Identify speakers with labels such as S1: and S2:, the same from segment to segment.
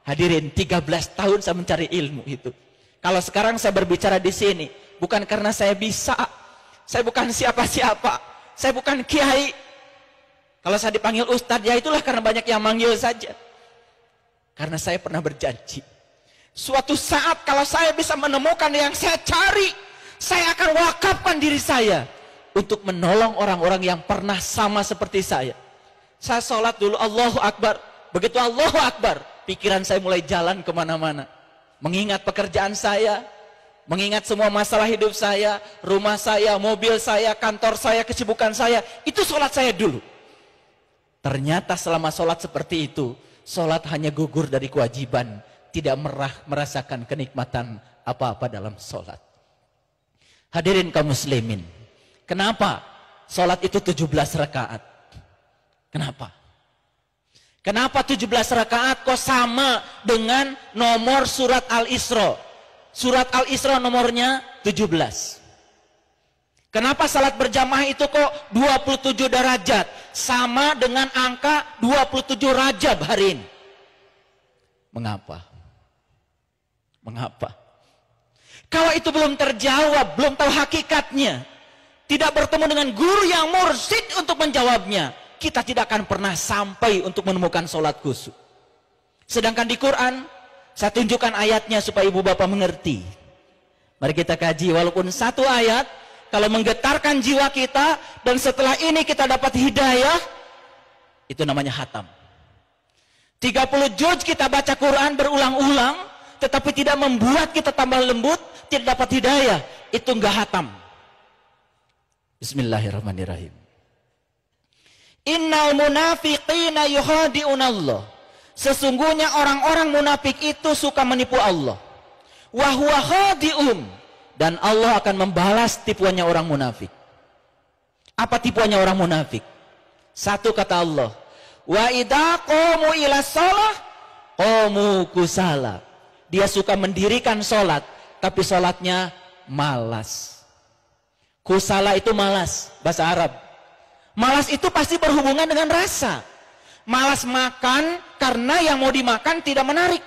S1: Hadirin, 13 tahun saya mencari ilmu itu. Kalau sekarang saya berbicara di sini, bukan karena saya bisa, saya bukan siapa-siapa, saya bukan kiai. Kalau saya dipanggil ustadz, ya itulah karena banyak yang manggil saja. Karena saya pernah berjanji, suatu saat kalau saya bisa menemukan yang saya cari, saya akan wakafkan diri saya untuk menolong orang-orang yang pernah sama seperti saya. Saya sholat dulu, Allahu Akbar. Begitu Allahu Akbar, pikiran saya mulai jalan kemana-mana. Mengingat pekerjaan saya, mengingat semua masalah hidup saya, rumah saya, mobil saya, kantor saya, kesibukan saya. Itu sholat saya dulu. Ternyata selama sholat seperti itu, sholat hanya gugur dari kewajiban, tidak merasakan kenikmatan apa-apa dalam sholat. Hadirin kaum muslimin, kenapa sholat itu 17 rakaat? Kenapa? Kenapa 17 rakaat kok sama dengan nomor surat Al-Isra? Surat Al-Isra nomornya 17. Kenapa salat berjamaah itu kok 27 derajat? Sama dengan angka 27 Rajab hari ini. Mengapa? Mengapa? Kalau itu belum terjawab, belum tahu hakikatnya, tidak bertemu dengan guru yang mursyid untuk menjawabnya, kita tidak akan pernah sampai untuk menemukan sholat khusyuk. Sedangkan di Quran, saya tunjukkan ayatnya supaya ibu bapak mengerti. Mari kita kaji, walaupun satu ayat, kalau menggetarkan jiwa kita, dan setelah ini kita dapat hidayah, itu namanya hatam. 30 juz kita baca Quran berulang-ulang, tetapi tidak membuat kita tambah lembut, tidak dapat hidayah, itu enggak hatam. Bismillahirrahmanirrahim. Innal munafiqina yukhadi'unallah. Sesungguhnya orang-orang munafik itu suka menipu Allah. Wa huwa khadi'un. Dan Allah akan membalas tipuannya orang munafik. Apa tipuannya orang munafik? Satu kata Allah, wa idza qamu ila shalah qamu kusala. Dia suka mendirikan sholat, tapi sholatnya malas. Kusala itu malas, bahasa Arab. Malas itu pasti berhubungan dengan rasa. Malas makan karena yang mau dimakan tidak menarik.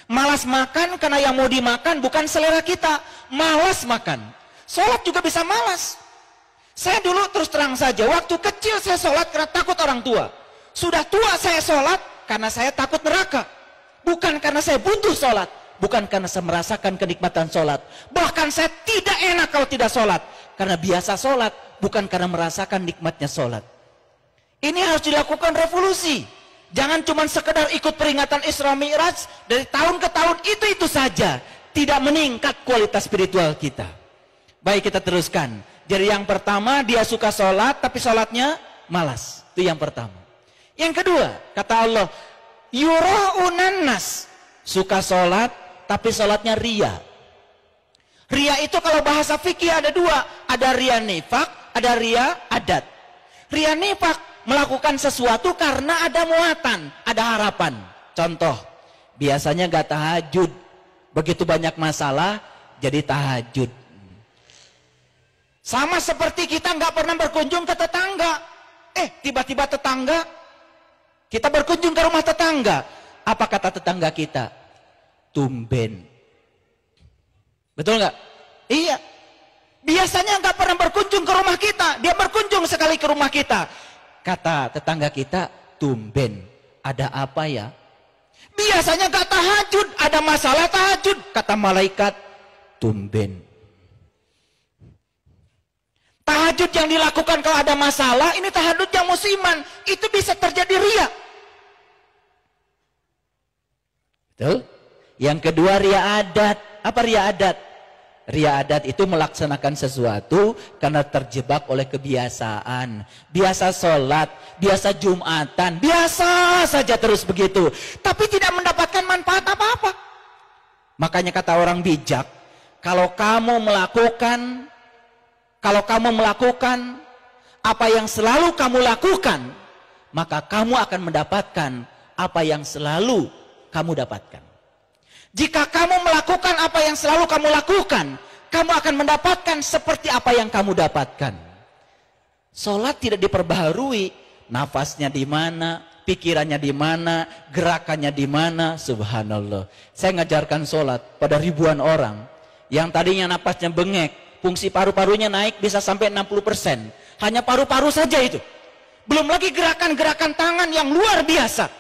S1: Malas makan karena yang mau dimakan bukan selera kita. Malas makan. Sholat juga bisa malas. Saya dulu terus terang saja, waktu kecil saya sholat karena takut orang tua. Sudah tua saya sholat karena saya takut neraka. Bukan karena saya butuh sholat. Bukan karena saya merasakan kenikmatan sholat. Bahkan saya tidak enak kalau tidak sholat. Karena biasa sholat, bukan karena merasakan nikmatnya sholat. Ini harus dilakukan revolusi. Jangan cuma sekedar ikut peringatan Isra Mi'raj dari tahun ke tahun, itu saja. Tidak meningkat kualitas spiritual kita. Baik, kita teruskan. Jadi yang pertama, dia suka sholat tapi sholatnya malas. Itu yang pertama. Yang kedua, kata Allah, yura'unan nas. Suka sholat tapi sholatnya ria. Ria itu kalau bahasa fikih ada dua. Ada ria nifak, ada ria adat. Ria nifak, melakukan sesuatu karena ada muatan, ada harapan. Contoh, biasanya gak tahajud, begitu banyak masalah jadi tahajud. Sama seperti kita gak pernah berkunjung ke tetangga. Tiba-tiba tetangga, kita berkunjung ke rumah tetangga. Apa kata tetangga kita? Tumben. Betul gak? Iya. Biasanya gak pernah berkunjung ke rumah kita, dia berkunjung sekali ke rumah kita. Kata tetangga kita, tumben, ada apa ya? Biasanya gak tahajud, ada masalah tahajud. Kata malaikat, tumben. Tahajud yang dilakukan kalau ada masalah, ini tahajud yang musiman. Itu bisa terjadi ria. Betul? Yang kedua, ria adat. Apa ria adat? Ria adat itu melaksanakan sesuatu karena terjebak oleh kebiasaan. Biasa sholat, biasa jumatan, biasa saja terus begitu. Tapi tidak mendapatkan manfaat apa-apa. Makanya kata orang bijak, kalau kamu melakukan apa yang selalu kamu lakukan, maka kamu akan mendapatkan apa yang selalu kamu dapatkan. Jika kamu melakukan apa yang selalu kamu lakukan, kamu akan mendapatkan seperti apa yang kamu dapatkan. Sholat tidak diperbaharui, nafasnya di mana, pikirannya di mana, gerakannya di mana. Subhanallah. Saya ngajarkan sholat pada ribuan orang yang tadinya napasnya bengek, fungsi paru-parunya naik bisa sampai 60%. Hanya paru-paru saja itu. Belum lagi gerakan-gerakan tangan yang luar biasa.